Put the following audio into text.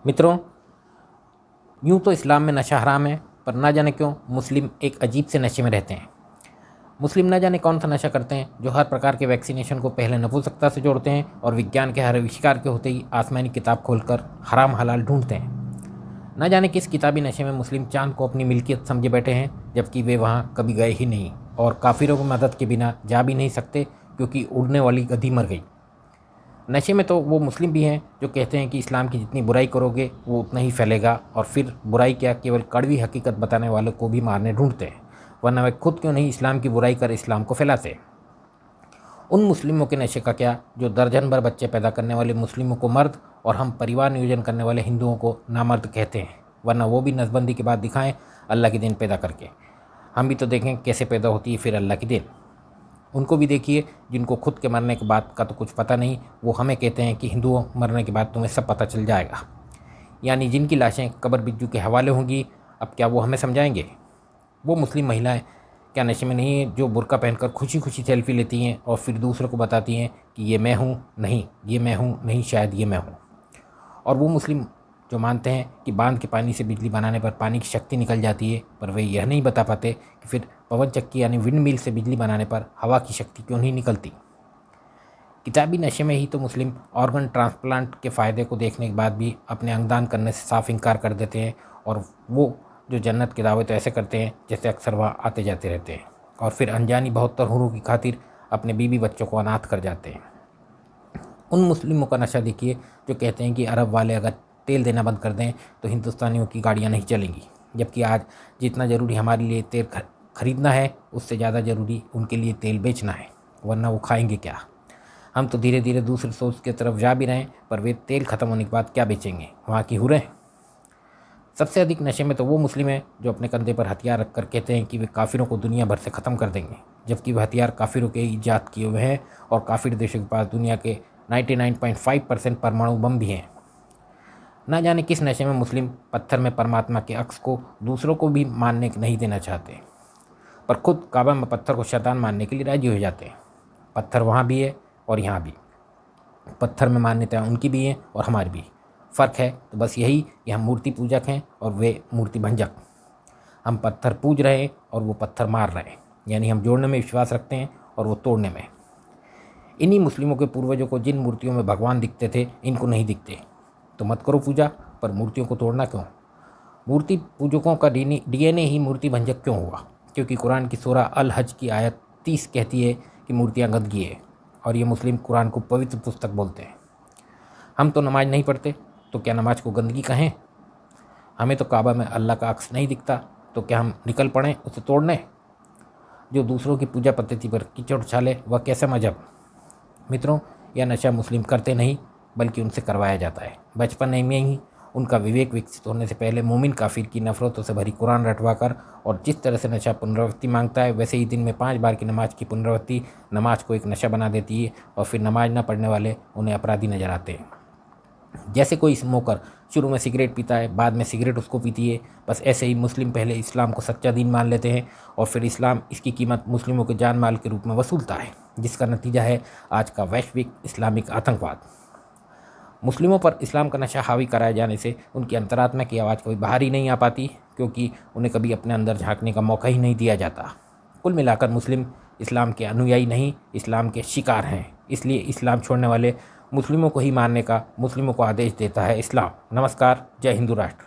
मित्रों, यूँ तो इस्लाम में नशा हराम है, पर ना जाने क्यों मुस्लिम एक अजीब से नशे में रहते हैं। मुस्लिम ना जाने कौन सा नशा करते हैं जो हर प्रकार के वैक्सीनेशन को पहले नपुंसकता से जोड़ते हैं और विज्ञान के हर आविष्कार के होते ही आसमानी किताब खोलकर हराम हलाल ढूंढते हैं। ना जाने किस किताबी नशे में मुस्लिम चांद को अपनी मिल्कियत समझे बैठे हैं, जबकि वे वहाँ कभी गए ही नहीं और काफिरों की मदद के बिना जा भी नहीं सकते, क्योंकि उड़ने वाली गधी मर गई। नशे में तो वो मुस्लिम भी हैं जो कहते हैं कि इस्लाम की जितनी बुराई करोगे वो उतना ही फैलेगा, और फिर बुराई क्या, केवल कड़वी हकीकत बताने वालों को भी मारने ढूंढते हैं, वरना वे खुद क्यों नहीं इस्लाम की बुराई कर इस्लाम को फैलाते। उन मुस्लिमों के नशे का क्या जो दर्जन भर बच्चे पैदा करने वाले मुस्लिमों को मर्द और हम परिवार नियोजन करने वाले हिंदुओं को नामर्द कहते हैं, वरना वो भी नसबंदी के बाद दिखाएं अल्लाह की देन पैदा करके। हम भी तो देखें कैसे पैदा होती है फिर अल्लाह की देन। उनको भी देखिए जिनको खुद के मरने के बाद का तो कुछ पता नहीं, वो हमें कहते हैं कि हिंदुओं मरने के बाद तुम्हें सब पता चल जाएगा। यानी जिनकी लाशें कब्र बिज्जू के हवाले होंगी, अब क्या वो हमें समझाएंगे? वो मुस्लिम महिलाएं क्या नशे में नहीं है जो बुर्का पहनकर खुशी खुशी सेल्फी लेती हैं और फिर दूसरों को बताती हैं कि ये मैं हूँ, नहीं ये मैं हूँ, नहीं शायद ये मैं हूँ? और वो मुस्लिम जो मानते हैं कि बांध के पानी से बिजली बनाने पर पानी की शक्ति निकल जाती है, पर वे यह नहीं बता पाते कि फिर पवन चक्की यानी विंड मिल से बिजली बनाने पर हवा की शक्ति क्यों नहीं निकलती। किताबी नशे में ही तो मुस्लिम ऑर्गन ट्रांसप्लांट के फ़ायदे को देखने के बाद भी अपने अंगदान करने से साफ इनकार कर देते हैं, और वो जो जन्नत के दावे तो ऐसे करते हैं जैसे अक्सर वहाँ आते जाते रहते हैं, और फिर अनजानी 72 हुरों की खातिर अपने बीवी बच्चों को अनाथ कर जाते हैं। उन मुस्लिमों का नशा देखिए जो कहते हैं कि अरब वाले अगर तेल देना बंद कर दें तो हिंदुस्तानियों की गाड़ियाँ नहीं चलेंगी, जबकि आज जितना ज़रूरी हमारे लिए तेल खरीदना है उससे ज़्यादा ज़रूरी उनके लिए तेल बेचना है, वरना वो खाएंगे क्या। हम तो धीरे धीरे दूसरी सोच की तरफ जा भी रहे हैं, पर वे तेल ख़त्म होने के बाद क्या बेचेंगे, वहाँ की हुरें। सबसे अधिक नशे में तो वो मुस्लिम हैं जो अपने कंधे पर हथियार रखकर कहते हैं कि वे काफिरों को दुनिया भर से ख़त्म कर देंगे, जबकि वह हथियार काफिरों के ईजाद किए हुए हैं और काफिर देशों के पास दुनिया के 99.5% परमाणु बम भी हैं। ना जाने किस नशे में मुस्लिम पत्थर में परमात्मा के अक्स को दूसरों को भी मानने नहीं देना चाहते, पर खुद काबा में पत्थर को शैतान मानने के लिए राजी हो जाते हैं। पत्थर वहाँ भी है और यहाँ भी। पत्थर में मान्यता उनकी भी है और हमारी भी। फ़र्क है तो बस यही कि हम मूर्ति पूजक हैं और वे मूर्ति भंजक। हम पत्थर पूज रहे हैं और वो पत्थर मार रहे हैं, यानी हम जोड़ने में विश्वास रखते हैं और वो तोड़ने में। इन्हीं मुस्लिमों के पूर्वजों को जिन मूर्तियों में भगवान दिखते थे इनको नहीं दिखते, तो मत करो पूजा, पर मूर्तियों को तोड़ना क्यों? मूर्ति पूजकों का डीएनए ही मूर्ति भंजक क्यों हुआ? क्योंकि कुरान की सूरह अल हज की आयत 30 कहती है कि मूर्तियाँ गंदगी है, और ये मुस्लिम कुरान को पवित्र पुस्तक बोलते हैं। हम तो नमाज नहीं पढ़ते, तो क्या नमाज को गंदगी कहें? हमें तो काबा में अल्लाह का अक्स नहीं दिखता, तो क्या हम निकल पड़ें उसे तोड़ने? जो दूसरों की पूजा पद्धति पर कीचड़ उछाले वह कैसा मजहब? मित्रों, यह नशा मुस्लिम करते नहीं बल्कि उनसे करवाया जाता है। बचपन में ही उनका विवेक विकसित होने से पहले मोमिन काफिर की नफरतों से भरी कुरान रटवा कर, और जिस तरह से नशा पुनरावृत्ति मांगता है वैसे ही दिन में 5 बार की नमाज की पुनरावृत्ति नमाज को एक नशा बना देती है, और फिर नमाज न पढ़ने वाले उन्हें अपराधी नजर आते हैं। जैसे कोई स्मोकर शुरू में सिगरेट पीता है, बाद में सिगरेट उसको पीती है, बस ऐसे ही मुस्लिम पहले इस्लाम को सच्चा दीन मान लेते हैं और फिर इस्लाम इसकी कीमत मुस्लिमों के जान माल के रूप में वसूलता है, जिसका नतीजा है आज का वैश्विक इस्लामिक आतंकवाद। मुस्लिमों पर इस्लाम का नशा हावी कराए जाने से उनकी अंतरात्मा की आवाज़ कभी बाहर ही नहीं आ पाती, क्योंकि उन्हें कभी अपने अंदर झांकने का मौका ही नहीं दिया जाता। कुल मिलाकर मुस्लिम इस्लाम के अनुयायी नहीं, इस्लाम के शिकार हैं। इसलिए इस्लाम छोड़ने वाले मुस्लिमों को ही मारने का मुस्लिमों को आदेश देता है इस्लाम। नमस्कार, जय हिंदू राष्ट्र।